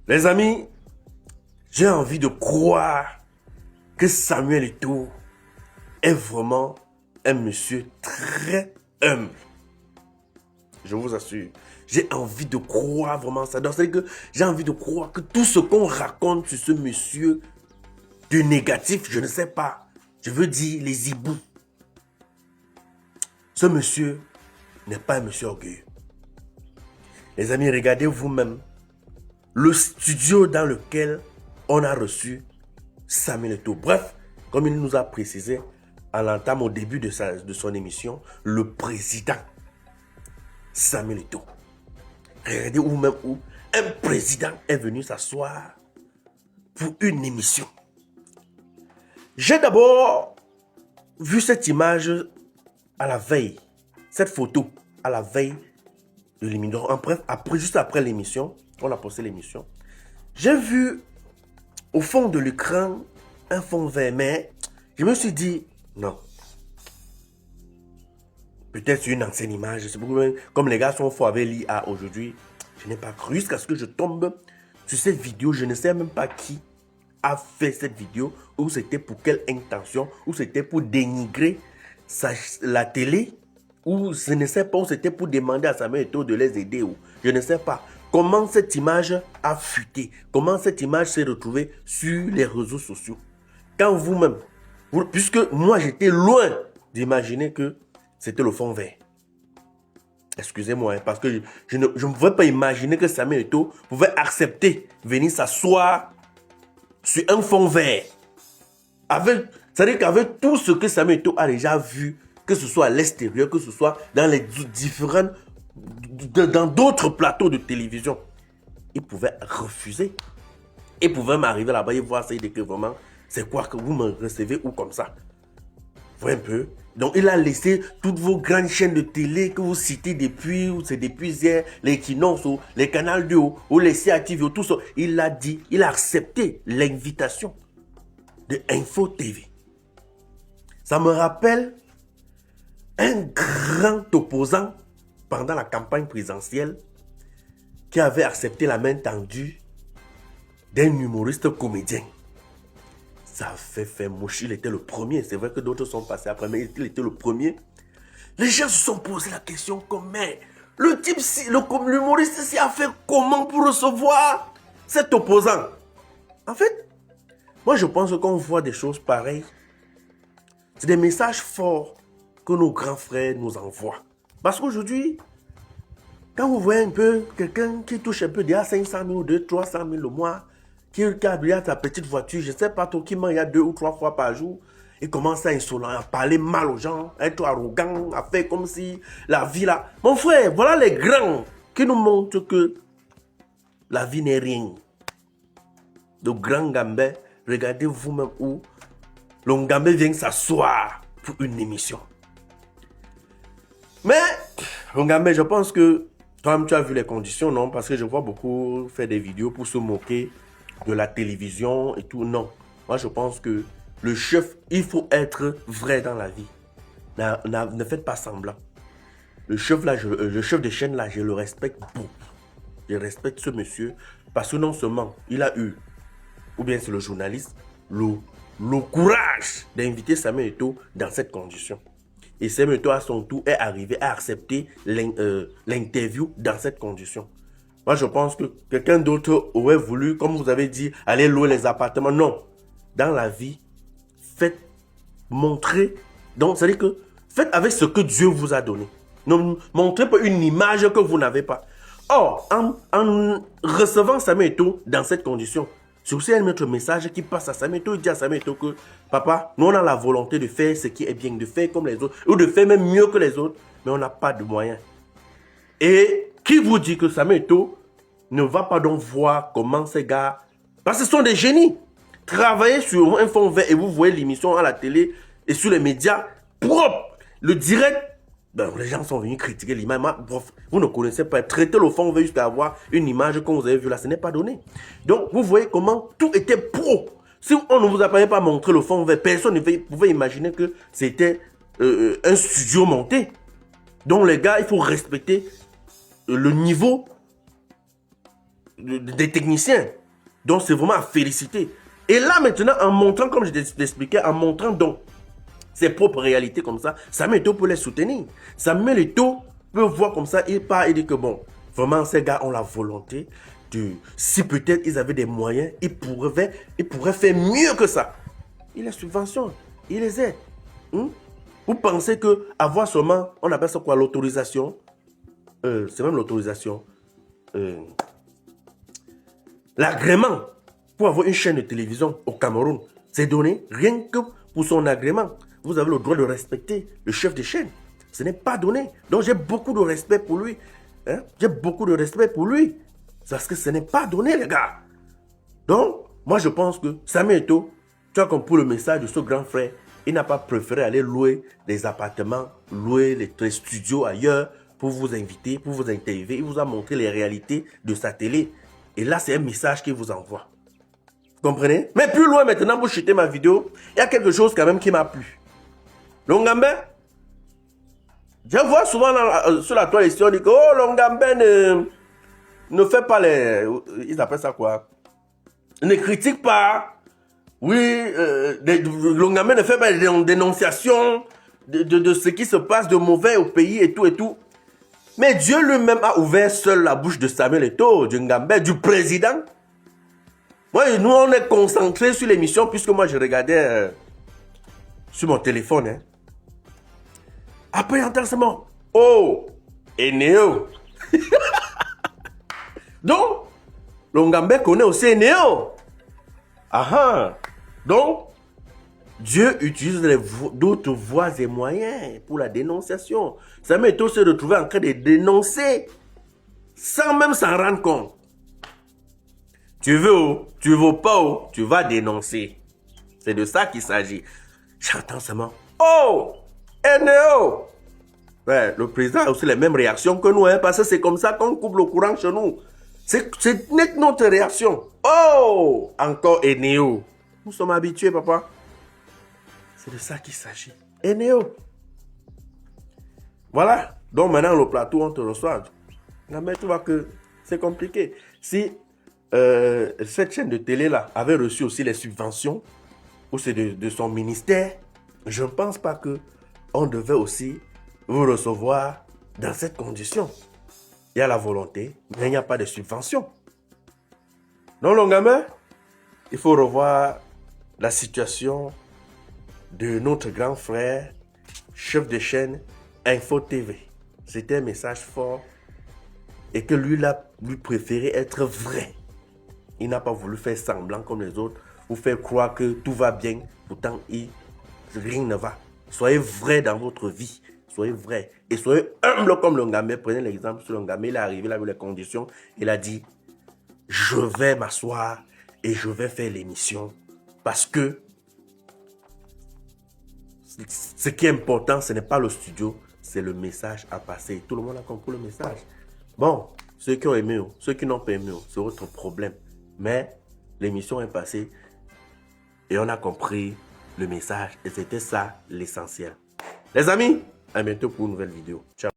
Les amis, j'ai envie de croire que Samuel Eto'o est vraiment un monsieur très humble. Je vous assure. J'ai envie de croire vraiment ça. C'est-à-dire que j'ai envie de croire que tout ce qu'on raconte sur ce monsieur de négatif, je ne sais pas. Je veux dire les hiboux. Ce monsieur n'est pas un monsieur orgueilleux. Les amis, regardez vous-même le studio dans lequel on a reçu Samuel Eto'o. Bref, comme il nous a précisé à l'entame au début de son émission, le président Samuel Eto'o. Regardez vous-même où un président est venu s'asseoir pour une émission. J'ai d'abord vu cette image à la veille, cette photo à la veille de l'émission. Juste après l'émission, on a posté l'émission. J'ai vu au fond de l'écran un fond vert, mais je me suis dit non. Peut-être une ancienne image. Comme les gars sont forts avec l'IA aujourd'hui, je n'ai pas cru jusqu'à ce que je tombe sur cette vidéo. Je ne sais même pas qui a fait cette vidéo, ou c'était pour quelle intention, ou c'était pour dénigrer la télé, ou je ne sais pas, ou c'était pour demander à Samuel Eto'o de les aider, ou je ne sais pas. Comment cette image a fuité, comment cette image s'est retrouvée sur les réseaux sociaux. Quand vous-même, puisque moi j'étais loin d'imaginer que c'était le fond vert. Excusez-moi, hein, parce que je ne pouvais pas imaginer que Samuel Eto'o pouvait accepter venir s'asseoir sur un fond vert. C'est-à-dire qu'avec tout ce que Samuel Eto'o a déjà vu, que ce soit à l'extérieur, que ce soit dans les différents, dans d'autres plateaux de télévision, il pouvait refuser. Il pouvait m'arriver là-bas et voir ça et dire que vraiment, c'est quoi que vous me recevez ou comme ça. Vous voyez un peu? Donc, il a laissé toutes vos grandes chaînes de télé que vous citez depuis, ou c'est depuis hier, les Equinox, ou les Canal 2, ou les CATV, tout ça. Il a dit, il a accepté l'invitation de Info TV. Ça me rappelle un grand opposant pendant la campagne présidentielle qui avait accepté la main tendue d'un humoriste comédien. Ça a fait mouche. Il était le premier. C'est vrai que d'autres sont passés après, mais il était le premier. Les gens se sont posé la question comme, mais le type, l'humoriste s'y a fait comment pour recevoir cet opposant? En fait, moi je pense qu'on voit des choses pareilles. C'est des messages forts que nos grands frères nous envoient. Parce qu'aujourd'hui, quand vous voyez un peu quelqu'un qui touche un peu déjà 500 000 ou 300 000 le mois, qui a sa petite voiture, je ne sais pas trop, qui mange 2 ou 3 fois par jour, et commence à insolent, à parler mal aux gens, à être arrogant, à faire comme si la vie là... Mon frère, voilà les grands qui nous montrent que la vie n'est rien. Le grand Gambé, regardez vous-même où le Gambé vient s'asseoir pour une émission. Mais, le Gambé, je pense que toi-même tu as vu les conditions, non? Parce que je vois beaucoup faire des vidéos pour se moquer de la télévision et tout. Non, moi je pense que le chef, il faut être vrai dans la vie. Ne faites pas semblant. Le chef là, le chef de chaîne là, je le respecte beaucoup. Je respecte ce monsieur parce que non seulement il a eu, ou bien c'est le journaliste, le courage d'inviter Samuel Eto'o dans cette condition. Et Samuel Eto'o à son tour est arrivé à accepter l'interview dans cette condition. Moi, je pense que quelqu'un d'autre aurait voulu, comme vous avez dit, aller louer les appartements. Non. Dans la vie, faites montrer. Donc, c'est-à-dire que faites avec ce que Dieu vous a donné. Ne montrez pas une image que vous n'avez pas. Or, en recevant Samuel Eto'o dans cette condition, c'est aussi un autre message qui passe à Samuel Eto'o. Il dit à Samuel Eto'o que, papa, nous on a la volonté de faire ce qui est bien, de faire comme les autres, ou de faire même mieux que les autres, mais on n'a pas de moyens. Et qui vous dit que Samuel Eto'o ne va pas donc voir comment ces gars... Parce que ce sont des génies. Travaillez sur un fond vert et vous voyez l'émission à la télé et sur les médias propres. Le direct, ben, les gens sont venus critiquer l'image. Vous ne connaissez pas. Traiter le fond vert jusqu'à avoir une image comme vous avez vu là, ce n'est pas donné. Donc, vous voyez comment tout était pro. Si on ne vous avait pas montré le fond vert, personne ne pouvait imaginer que c'était un studio monté. Donc, les gars, il faut respecter le niveau des techniciens. Donc, c'est vraiment à féliciter. Et là, maintenant, en montrant, comme je t'expliquais, en montrant donc ses propres réalités comme ça, Samuel Eto'o peut les soutenir. Samuel Eto'o peut voir comme ça, il part et dit que bon, vraiment, ces gars ont la volonté de... Si peut-être ils avaient des moyens, ils pourraient faire mieux que ça. Il les subventionne, il les aide. Vous pensez que avoir seulement, on appelle ça quoi, l'autorisation, c'est même l'autorisation, l'agrément pour avoir une chaîne de télévision au Cameroun, c'est donné rien que pour son agrément. Vous avez le droit de respecter le chef de chaîne. Ce n'est pas donné. Donc j'ai beaucoup de respect pour lui. Hein? J'ai beaucoup de respect pour lui. Parce que ce n'est pas donné, les gars. Donc, moi je pense que Samuel Eto'o, tu as compris le message de ce grand frère. Il n'a pas préféré aller louer des appartements, louer les studios ailleurs pour vous inviter, pour vous interviewer. Il vous a montré les réalités de sa télé. Et là, c'est un message qu'il vous envoie. Vous comprenez? Mais plus loin maintenant, pour chuter ma vidéo, il y a quelque chose quand même qui m'a plu. Longambé, je vois souvent sur la toile ici, on dit que oh, Longambé ne fait pas les... Ils appellent ça quoi? Ne critique pas. Oui, Longambé ne fait pas des dénonciations de ce qui se passe de mauvais au pays et tout et tout. Mais Dieu lui-même a ouvert seul la bouche de Samuel Eto'o, du Ngambé, du président. Moi, nous, on est concentrés sur l'émission puisque moi, je regardais sur mon téléphone. Hein. Après, intéressant, oh, Eneo. Donc, Longambé connaît aussi Eneo. Ah, donc, Dieu utilise d'autres voies et moyens pour la dénonciation. Samuel Eto'o se retrouver en train de dénoncer sans même s'en rendre compte. Tu veux, tu veux pas, tu vas dénoncer. C'est de ça qu'il s'agit. J'entends seulement, oh, Eneo. Ouais, le président a aussi les mêmes réactions que nous, hein, parce que c'est comme ça qu'on coupe le courant chez nous. C'est notre réaction. Oh, encore Eneo. Nous sommes habitués, papa. C'est de ça qu'il s'agit. Eneo. Voilà. Donc maintenant, le plateau, on te reçoit. Mais tu vois que c'est compliqué. Si cette chaîne de télé-là avait reçu aussi les subventions, ou c'est de son ministère, je ne pense pas qu'on devait aussi vous recevoir dans cette condition. Il y a la volonté, mais il n'y a pas de subvention. Non, Longambé, il faut revoir la situation de notre grand frère, chef de chaîne Info TV. C'était un message fort et que lui préférait être vrai. Il n'a pas voulu faire semblant comme les autres, vous faire croire que tout va bien, pourtant rien ne va. Soyez vrai dans votre vie, soyez vrai et soyez humble comme Longambé. Prenez l'exemple sur Longambé, il est arrivé là avec les conditions, il a dit je vais m'asseoir et je vais faire l'émission parce que ce qui est important, ce n'est pas le studio, c'est le message à passer. Tout le monde a compris le message. Bon, ceux qui ont aimé, ceux qui n'ont pas aimé, c'est votre problème. Mais l'émission est passée et on a compris le message. Et c'était ça l'essentiel. Les amis, à bientôt pour une nouvelle vidéo. Ciao.